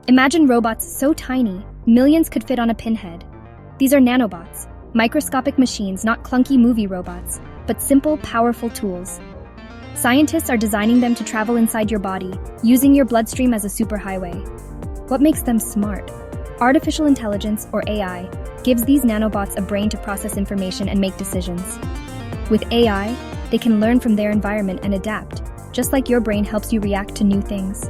Imagine robots so tiny, millions could fit on a pinhead. These are nanobots, microscopic machines, not clunky movie robots, but simple, powerful tools. Scientists are designing them to travel inside your body, using your bloodstream as a superhighway. What makes them smart? Artificial intelligence, or AI, gives these nanobots a brain to process information and make decisions. With AI, they can learn from their environment and adapt, just like your brain helps you react to new things.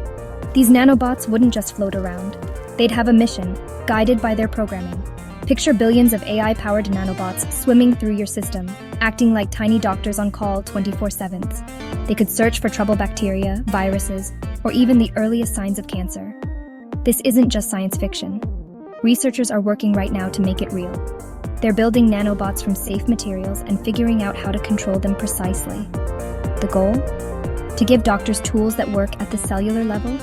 These nanobots wouldn't just float around. They'd have a mission, guided by their programming. Picture billions of AI-powered nanobots swimming through your system, acting like tiny doctors on call 24/7. They could search for trouble bacteria, viruses, or even the earliest signs of cancer. This isn't just science fiction. Researchers are working right now to make it real. They're building nanobots from safe materials and figuring out how to control them precisely. The goal? To give doctors tools that work at the cellular level,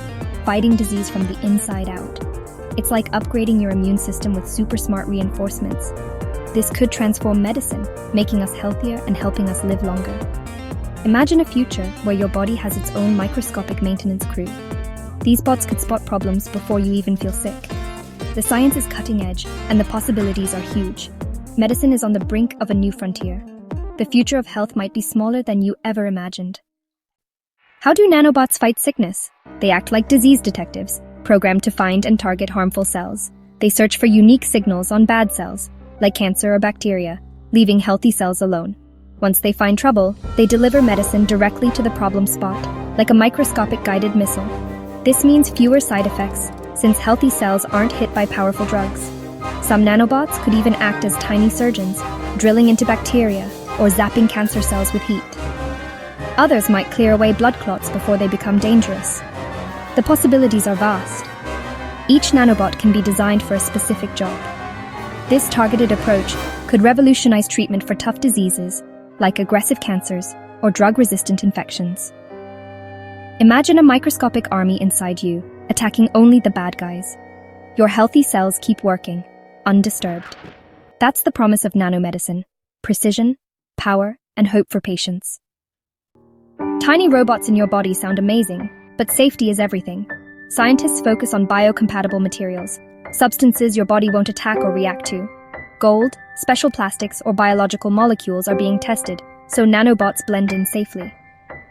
fighting disease from the inside out. It's like upgrading your immune system with super smart reinforcements. This could transform medicine, making us healthier and helping us live longer. Imagine a future where your body has its own microscopic maintenance crew. These bots could spot problems before you even feel sick. The science is cutting edge, and the possibilities are huge. Medicine is on the brink of a new frontier. The future of health might be smaller than you ever imagined. How do nanobots fight sickness? They act like disease detectives, programmed to find and target harmful cells. They search for unique signals on bad cells, like cancer or bacteria, leaving healthy cells alone. Once they find trouble, they deliver medicine directly to the problem spot, like a microscopic guided missile. This means fewer side effects, since healthy cells aren't hit by powerful drugs. Some nanobots could even act as tiny surgeons, drilling into bacteria or zapping cancer cells with heat. Others might clear away blood clots before they become dangerous. The possibilities are vast. Each nanobot can be designed for a specific job. This targeted approach could revolutionize treatment for tough diseases, like aggressive cancers or drug-resistant infections. Imagine a microscopic army inside you, attacking only the bad guys. Your healthy cells keep working, undisturbed. That's the promise of nanomedicine: precision, power, and hope for patients. Tiny robots in your body sound amazing, but safety is everything. Scientists focus on biocompatible materials, substances your body won't attack or react to. Gold, special plastics, or biological molecules are being tested, so nanobots blend in safely.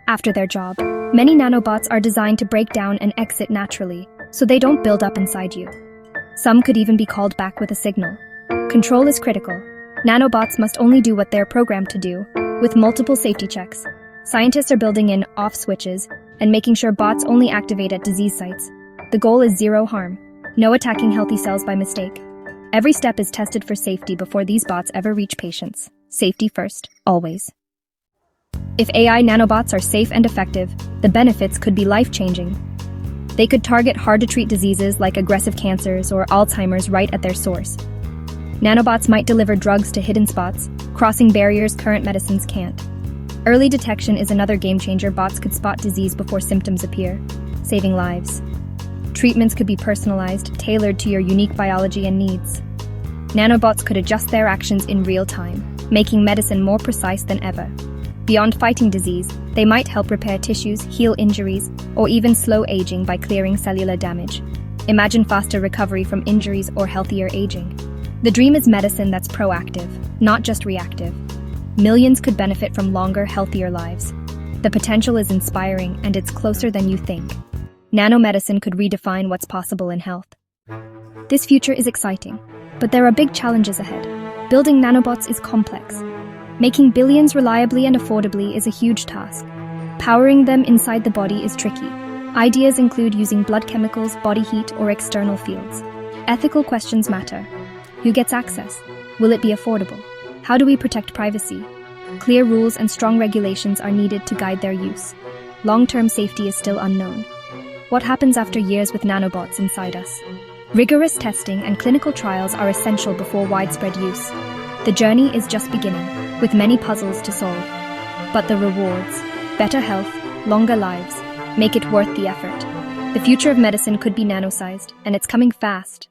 After their job, many nanobots are designed to break down and exit naturally, so they don't build up inside you. Some could even be called back with a signal. Control is critical. Nanobots must only do what they're programmed to do, with multiple safety checks. Scientists are building in off switches and making sure bots only activate at disease sites. The goal is zero harm, no attacking healthy cells by mistake. Every step is tested for safety before these bots ever reach patients. Safety first, always. If AI nanobots are safe and effective, the benefits could be life-changing. They could target hard-to-treat diseases like aggressive cancers or Alzheimer's right at their source. Nanobots might deliver drugs to hidden spots, crossing barriers current medicines can't. Early detection is another game-changer. Bots could spot disease before symptoms appear, saving lives. Treatments could be personalized, tailored to your unique biology and needs. Nanobots could adjust their actions in real time, making medicine more precise than ever. Beyond fighting disease, they might help repair tissues, heal injuries, or even slow aging by clearing cellular damage. Imagine faster recovery from injuries or healthier aging. The dream is medicine that's proactive, not just reactive. Millions could benefit from longer, healthier lives. The potential is inspiring, and it's closer than you think. Nanomedicine could redefine what's possible in health. This future is exciting, but there are big challenges ahead. Building nanobots is complex. Making billions reliably and affordably is a huge task. Powering them inside the body is tricky. Ideas include using blood chemicals, body heat, or external fields. Ethical questions matter. Who gets access? Will it be affordable? How do we protect privacy? Clear rules and strong regulations are needed to guide their use. Long-term safety is still unknown. What happens after years with nanobots inside us? Rigorous testing and clinical trials are essential before widespread use. The journey is just beginning, with many puzzles to solve. But the rewards, better health, longer lives, make it worth the effort. The future of medicine could be nano-sized, and it's coming fast.